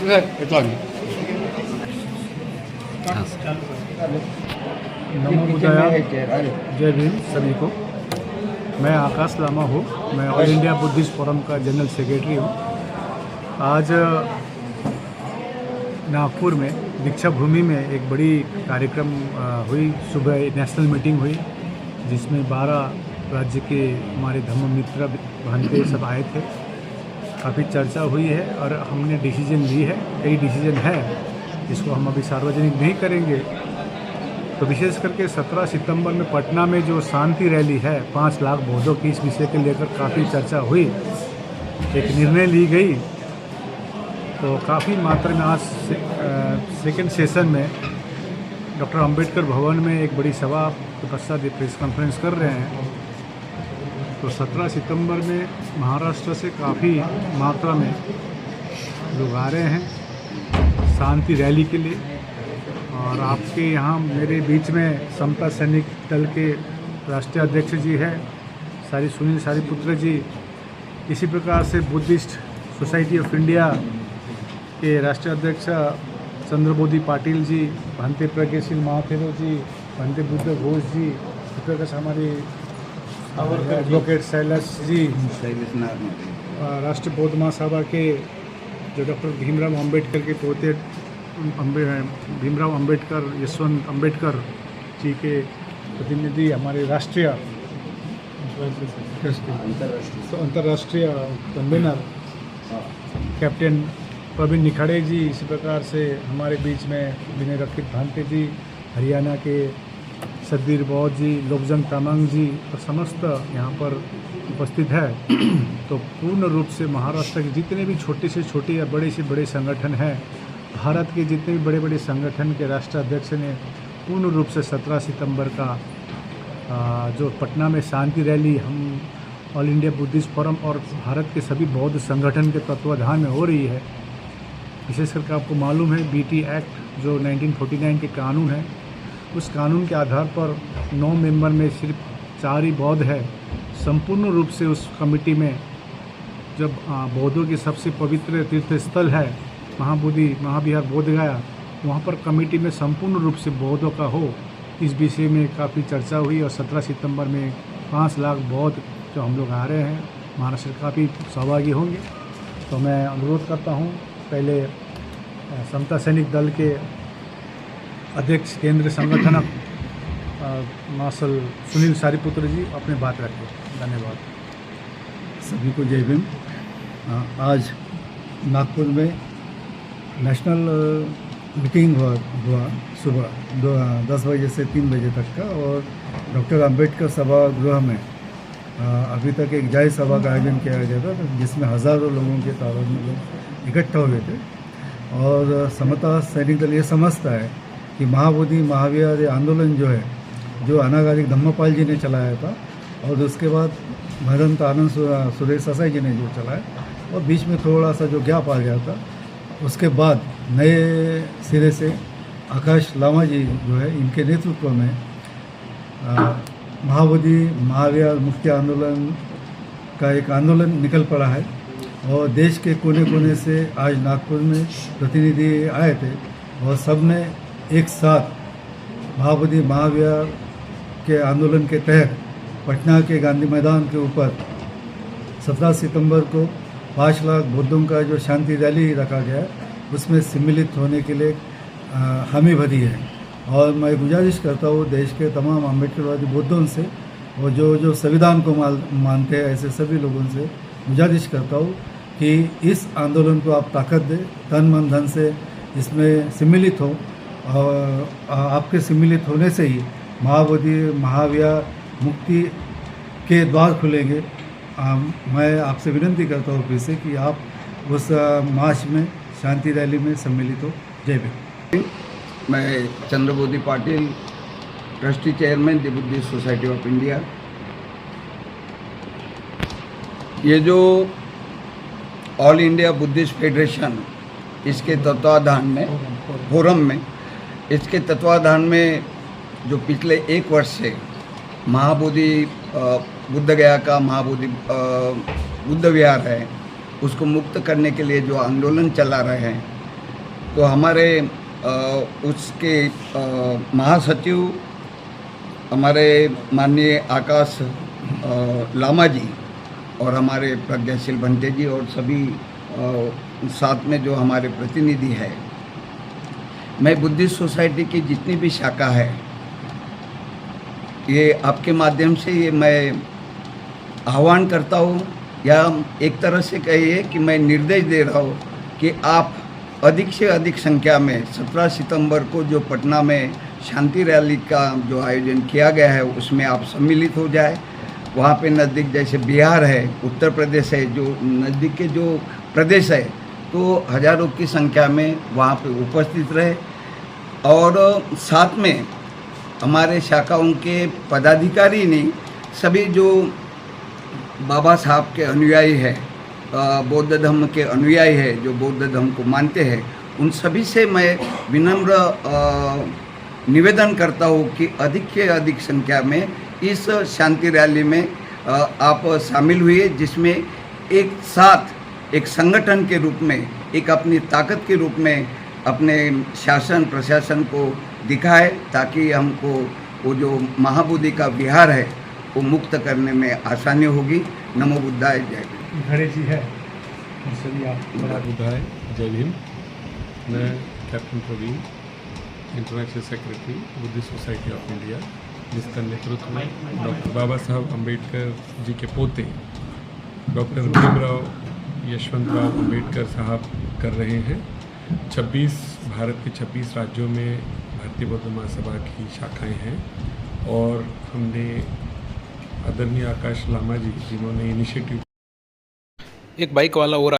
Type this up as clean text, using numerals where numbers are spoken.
नमो बुद्धाय, जय भीम सभी को। मैं आकाश लामा हूँ। मैं ऑल इंडिया बुद्धिस्ट फोरम का जनरल सेक्रेटरी हूँ। आज नागपुर में दीक्षा भूमि में एक बड़ी कार्यक्रम हुई। सुबह नेशनल मीटिंग हुई जिसमें 12 राज्य के हमारे धर्म मित्र भांते सब आए थे। काफ़ी चर्चा हुई है और हमने डिसीजन ली है। कई डिसीजन है जिसको हम अभी सार्वजनिक नहीं करेंगे। तो विशेष करके 17 सितंबर में पटना में जो शांति रैली है 5 लाख बौद्धों की, इस विषय के लेकर काफ़ी चर्चा हुई। एक निर्णय ली गई तो काफ़ी मात्रा में आज सेकेंड सेशन में डॉक्टर अंबेडकर भवन में एक बड़ी सभा के पश्चात प्रेस कॉन्फ्रेंस कर रहे हैं। तो 17 सितंबर में महाराष्ट्र से काफ़ी मात्रा में लोग आ रहे हैं शांति रैली के लिए। और आपके यहाँ मेरे बीच में समता सैनिक दल के राष्ट्रीय अध्यक्ष जी हैं, सुनील सारीपुत्र जी। इसी प्रकार से बुद्धिस्ट सोसाइटी ऑफ इंडिया के राष्ट्रीय अध्यक्ष चंद्रबोधी पाटिल जी, भांते प्रज्ञाशील महाथेरो जी, भांते बुद्ध घोष जी, इस प्रकार से हमारे एडवोकेट शैलेश जी, राष्ट्रीय बौद्ध महासभा के जो डॉक्टर भीमराव अम्बेडकर के पोते भीमराव अम्बेडकर, यशवंत अम्बेडकर जी के प्रतिनिधि, हमारे राष्ट्रीय अंतर्राष्ट्रीय कन्वीनर कैप्टन प्रवीण निखाड़े जी। इसी प्रकार से हमारे बीच में विनय रक्षित भांते जी, हरियाणा के सदबीर बौद्ध जी, लोकजंग तामांग जी और समस्त यहाँ पर उपस्थित है। तो पूर्ण रूप से महाराष्ट्र के जितने भी छोटे से छोटे या बड़े से बड़े संगठन हैं, भारत के जितने भी बड़े बड़े संगठन के राष्ट्रीय अध्यक्ष ने पूर्ण रूप से 17 सितंबर का जो पटना में शांति रैली हम ऑल इंडिया बुद्धिस्ट फोरम और भारत के सभी बौद्ध संगठन के तत्वाधान में हो रही है। विशेष करके आपको मालूम है बीटी एक्ट जो 1949 के कानून है, उस कानून के आधार पर 9 मेंबर में सिर्फ 4 ही बौद्ध है। संपूर्ण रूप से उस कमेटी में जब बौद्धों की सबसे पवित्र तीर्थ स्थल है महाविहार बोध गया, वहाँ पर कमेटी में संपूर्ण रूप से बौद्धों का हो, इस विषय में काफ़ी चर्चा हुई। और 17 सितंबर में 5 लाख बौद्ध जो हम लोग आ रहे हैं महाराष्ट्र काफ़ी सहभागी होंगे। तो मैं अनुरोध करता हूँ पहले समता सैनिक दल के अध्यक्ष केंद्र संगठनक मार्शल सुनील सारीपुत्र जी अपने बात रखें। धन्यवाद। सभी को जय भीम। आज नागपुर में नेशनल मीटिंग हुआ सुबह 10 बजे से 3 बजे तक का, और डॉक्टर अंबेडकर सभागृह में अभी तक एक जाहिर सभा का आयोजन किया गया था जिसमें हज़ारों लोगों के तादाद में लोग इकट्ठा हुए थे। और समता सैनिक दल ये समझता है कि महाबोधि महावीर आंदोलन जो है, जो अनागारिक धम्मपाल जी ने चलाया था और उसके बाद भदंत आनंद सुरेश ससाई जी ने जो चलाया, और बीच में थोड़ा सा जो गैप आ गया था, उसके बाद नए सिरे से आकाश लामा जी जो है इनके नेतृत्व में महाबोधि महावीर मुक्ति आंदोलन का एक आंदोलन निकल पड़ा है। और देश के कोने कोने से आज नागपुर में प्रतिनिधि आए थे और सब ने एक साथ महाबोधि महावीर के आंदोलन के तहत पटना के गांधी मैदान के ऊपर 17 सितंबर को 5 लाख बौद्धों का जो शांति रैली रखा गया है उसमें सम्मिलित होने के लिए हामी भरी है। और मैं गुजारिश करता हूँ देश के तमाम अम्बेडकरवादी बौद्धों से और जो संविधान को मानते हैं ऐसे सभी लोगों से गुजारिश करता हूँ कि इस आंदोलन को आप ताकत दें, तन मन धन से इसमें सम्मिलित हो। और आपके सम्मिलित होने से ही महाबोधि महावीर मुक्ति के द्वार खुलेंगे। मैं आपसे विनती करता हूँ फिर से कि आप उस मार्च में शांति रैली में सम्मिलित हो। जय भीम। मैं Chandrabodhi Patil, trustee chairman the Buddhist society of India. ये जो ऑल इंडिया बुद्धिस्ट फेडरेशन इसके तत्वाधान में फोरम में इसके तत्वाधान में जो पिछले 1 वर्ष से महाबोधि बुद्ध गया का महाबोधि बुद्ध विहार है उसको मुक्त करने के लिए जो आंदोलन चला रहे हैं, तो हमारे उसके महासचिव हमारे माननीय आकाश लामा जी और हमारे प्रज्ञाशील भंटे जी और सभी साथ में जो हमारे प्रतिनिधि है, मैं बुद्धिस्ट सोसाइटी की जितनी भी शाखा है, ये आपके माध्यम से ये मैं आह्वान करता हूँ, या एक तरह से कहिए कि मैं निर्देश दे रहा हूँ कि आप अधिक से अधिक संख्या में 17 सितंबर को जो पटना में शांति रैली का जो आयोजन किया गया है उसमें आप सम्मिलित हो जाए। वहाँ पे नज़दीक जैसे बिहार है, उत्तर प्रदेश है, जो नज़दीक के जो प्रदेश है, तो हज़ारों की संख्या में वहाँ पे उपस्थित रहे। और साथ में हमारे शाखाओं के पदाधिकारी ने सभी जो बाबा साहब के अनुयायी है, बौद्ध धर्म के अनुयायी है, जो बौद्ध धर्म को मानते हैं, उन सभी से मैं विनम्र निवेदन करता हूँ कि अधिक से अधिक संख्या में इस शांति रैली में आप शामिल हुए, जिसमें एक साथ एक संगठन के रूप में, एक अपनी ताकत के रूप में अपने शासन प्रशासन को दिखाए, ताकि हमको वो जो महाबोधि का विहार है वो मुक्त करने में आसानी होगी। नमो बुद्धाय, जय भीम। निखाड़े जी है, सभी आप बुद्धाय, जय भीम। मैं captain Praveen, international secretary Buddhist society of India, जिसका नेतृत्व डॉक्टर बाबा साहब अम्बेडकर जी के पोते डॉक्टर भीमराव यशवंतराव अम्बेडकर साहब कर रहे हैं। 26 भारत के 26 राज्यों में भारतीय बौद्ध महासभा की शाखाएं हैं, और हमने आदरणीय आकाश लामा जी, जिन्होंने इनिशिएटिव एक बाइक वाला और